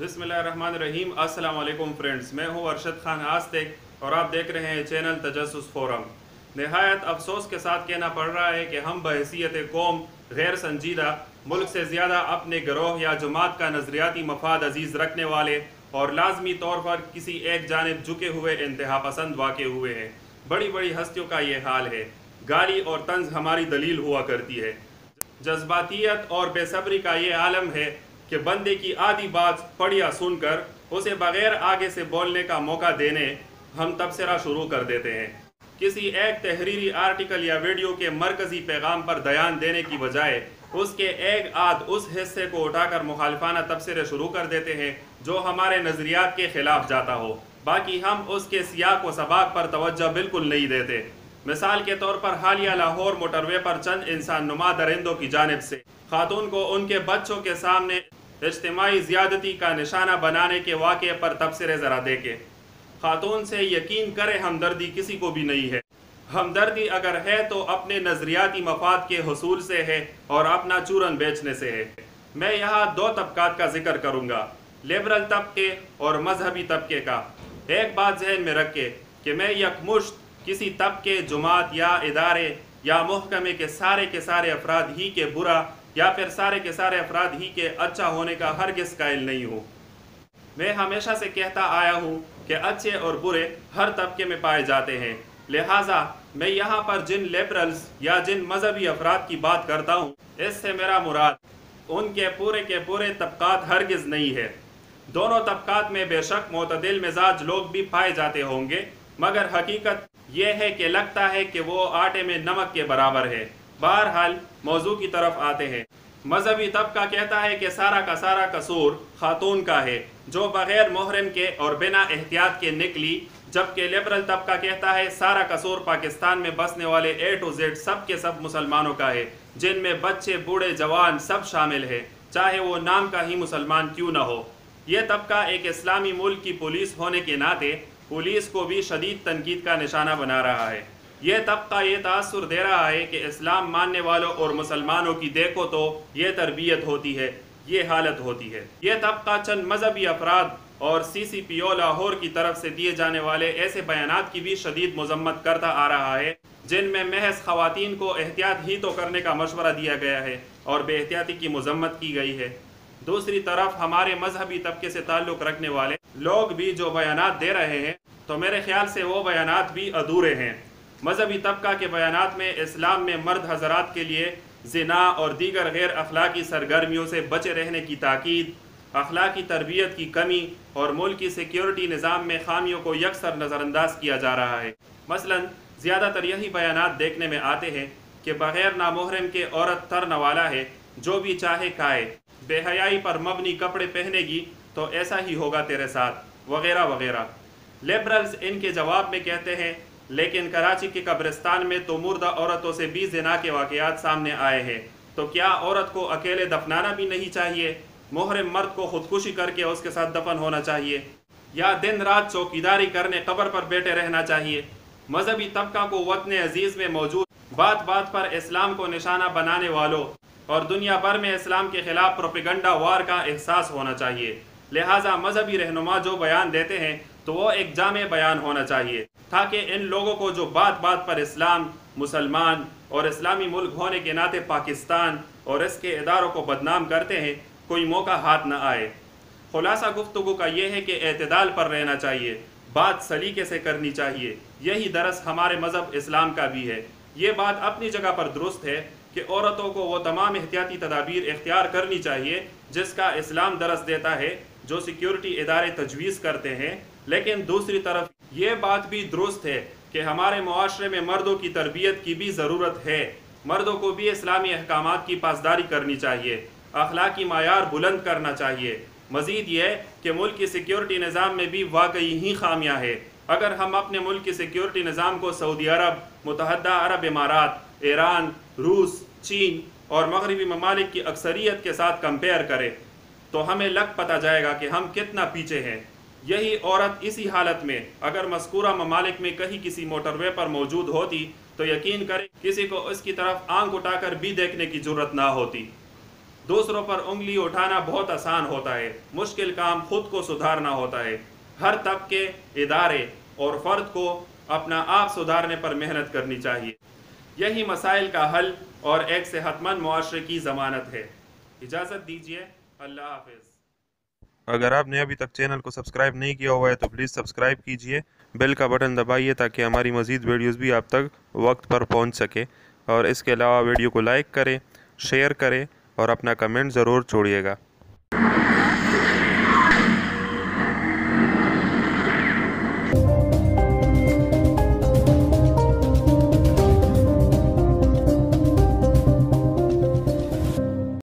बिस्मिल्लाहिर्रहमानिर्रहीम। अस्सलाम वालेकुम फ्रेंड्स, मैं हूं अरशद खान आस्तिक और आप देख रहे हैं चैनल तजस्सुस फोरम। नहायत अफसोस के साथ कहना पड़ रहा है कि हम बहैसियत कौम गैर संजीदा, मुल्क से ज़्यादा अपने गिरोह या जमात का नज़रियाती मफाद अजीज़ रखने वाले और लाजमी तौर पर किसी एक जानिब झुके हुए इंतहा पसंद वाक़े हुए हैं। बड़ी बड़ी हस्तियों का ये हाल है। गाली और तंज हमारी दलील हुआ करती है। जज्बातियत और बेसब्री का ये आलम है कि बंदे की आधी बात पढ़ या सुनकर उसे बगैर आगे से बोलने का मौका देने हम तबसरा शुरू कर देते हैं। किसी एक तहरीरी आर्टिकल या वीडियो के मरकजी पैगाम पर ध्यान देने की बजाय उसके एक आध उस हिस्से को उठाकर मुखालिफाना तबसरे शुरू कर देते हैं जो हमारे नज़रियात के खिलाफ जाता हो। बाकी हम उसके सियाक व सबाक पर तवज्जो बिल्कुल नहीं देते। मिसाल के तौर पर हालिया लाहौर मोटरवे पर चंद इंसान नुमा दरिंदों की जानिब से खातून को उनके बच्चों के सामने इज्तिमाई ज़्यादती का निशाना बनाने के वाक़े पर तबसरे ज़रा देखे। खातून से यकीन करे हमदर्दी किसी को भी नहीं है। हमदर्दी अगर है तो अपने नज़रियाती मफाद के हुसूल से है और अपना चूरन बेचने से है। मैं यहाँ दो तबकात का जिक्र करूँगा, लिबरल तबके और मजहबी तबके का। एक बात जहन में रखे कि मैं यकमुश्त किसी तबके, जुमात या इदारे या महकमे के सारे अफराद ही के बुरा या फिर सारे के सारे अफराद ही के अच्छा होने का हरगिज़ कायल नहीं हूँ। मैं हमेशा से कहता आया हूँ कि अच्छे और बुरे हर तबके में पाए जाते हैं। लिहाजा मैं यहाँ पर जिन लिबरल्स या जिन मजहबी अफराद की बात करता हूँ, इससे मेरा मुराद उनके पूरे के पूरे तबकात हरगिज़ नहीं है। दोनों तबकात में बेशक मोतदिल मिजाज लोग भी पाए जाते होंगे, मगर हकीकत यह है कि लगता है कि वो आटे में नमक के बराबर है। बहरहाल मौजू की तरफ आते हैं। मजहबी तबका कहता है कि सारा का सारा कसूर खातून का है जो बगैर मुहर्रम के और बिना एहतियात के निकली, जबकि लिबरल तबका कहता है सारा कसूर पाकिस्तान में बसने वाले A to Z सब के सब मुसलमानों का है, जिनमें बच्चे बूढ़े जवान सब शामिल है, चाहे वो नाम का ही मुसलमान क्यों न हो। ये तबका एक इस्लामी मुल्क की पुलिस होने के नाते पुलिस को भी शदीद तनकीद का निशाना बना रहा है। ये तबका ये तासुर दे रहा है कि इस्लाम मानने वालों और मुसलमानों की देखो तो ये तरबियत होती है, ये हालत होती है। ये तबका चंद मजहबी अफराद और CCPO लाहौर की तरफ से दिए जाने वाले ऐसे बयानात की भी शदीद मजम्मत करता आ रहा है जिनमें महज खवातीन को एहतियात ही तो करने का मशवरा दिया गया है और बेहतियाती की मजम्मत की गई है। दूसरी तरफ हमारे मजहबी तबके से ताल्लुक़ रखने वाले लोग भी जो बयानात दे रहे हैं, तो मेरे ख्याल से वो बयानात भी अधूरे हैं। मजहबी तबका के बयानात में इस्लाम में मर्द हजरात के लिए ज़िना और दीगर गैर अखलाकी सरगर्मियों से बचे रहने की ताकीद, अखलाकी तरबियत की कमी और मुल्क की सिक्योरिटी निज़ाम में खामियों को यकसर नज़रअंदाज किया जा रहा है। मसलन ज़्यादातर यही बयानात देखने में आते हैं कि बग़ैर नामुहर्रम के औरत तरन वाला है, जो भी चाहे खाए, बेहयाई पर मबनी कपड़े पहनेगी तो ऐसा ही होगा तेरे साथ, वगैरह वगैरह। लिबरल्स इनके जवाब में कहते हैं लेकिन कराची के कब्रिस्तान में तो मुर्दा औरतों से भी ज़िना के वाक़यात सामने आए हैं, तो क्या औरत को अकेले दफनाना भी नहीं चाहिए? मुहर्रम मर्द को खुदकुशी करके उसके साथ दफन होना चाहिए या दिन रात चौकीदारी करने कब्र पर बैठे रहना चाहिए? मजहबी तबका को वतन अजीज़ में मौजूद बात बात पर इस्लाम को निशाना बनाने वालों और दुनिया भर में इस्लाम के खिलाफ प्रोपेगंडा वार का एहसास होना चाहिए। लिहाजा मजहबी रहनुमा जो बयान देते हैं तो वो एक जामे बयान होना चाहिए, ताकि इन लोगों को जो बात बात पर इस्लाम, मुसलमान और इस्लामी मुल्क होने के नाते पाकिस्तान और इसके इदारों को बदनाम करते हैं, कोई मौका हाथ न आए। खुलासा गुफ्तगू का ये है कि एतदाल पर रहना चाहिए, बात सलीके से करनी चाहिए। यही दरस हमारे मज़हब इस्लाम का भी है। ये बात अपनी जगह पर दुरुस्त है कि औरतों को वो तमाम एहतियाती तदाबीर इख्तियार करनी चाहिए जिसका इस्लाम दरस देता है, जो सिक्योरिटी इदारे तजवीज़ करते हैं। लेकिन दूसरी तरफ ये बात भी दुरुस्त है कि हमारे मुआशरे में मर्दों की तरबियत की भी ज़रूरत है। मर्दों को भी इस्लामी अहकामात की पासदारी करनी चाहिए, अखलाकी मायार बुलंद करना चाहिए। मज़ीद ये कि मुल्क की सिक्योरिटी निज़ाम में भी वाकई ही खामियाँ है। अगर हम अपने मुल्क की सिक्योरिटी निज़ाम को सऊदी अरब, मुत्तहदा अरब इमारात, ईरान, रूस, चीन और मगरबी ममालिक की अक्सरियत के साथ कंपेयर करें तो हमें लग पता जाएगा कि हम कितना पीछे हैं। यही औरत इसी हालत में अगर मज़कूरा ममालिक में कहीं किसी मोटरवे पर मौजूद होती तो यकीन करें किसी को उसकी तरफ आंख उठाकर भी देखने की ज़रूरत ना होती। دوسروں پر انگلی اٹھانا بہت آسان ہوتا ہے، مشکل کام خود کو سدھارنا ہوتا ہے۔ ہر طبقے، ادارے اور فرد کو اپنا آپ سدھارنے پر محنت کرنی چاہیے۔ یہی مسائل کا حل اور ایک صحت مند معاشرے کی ضمانت ہے۔ اجازت دیجیے، اللہ حافظ۔ اگر آپ نے ابھی تک چینل کو سبسکرائب نہیں کیا ہوا ہے تو پلیز سبسکرائب کیجئے، بیل کا بٹن دبائیے تاکہ ہماری مزید ویڈیوز بھی آپ تک وقت پر پہنچ سکے، اور اس کے علاوہ ویڈیو کو لائک کریں، شیئر کریں اور اپنا کمنٹ ضرور چھوڑیے گا۔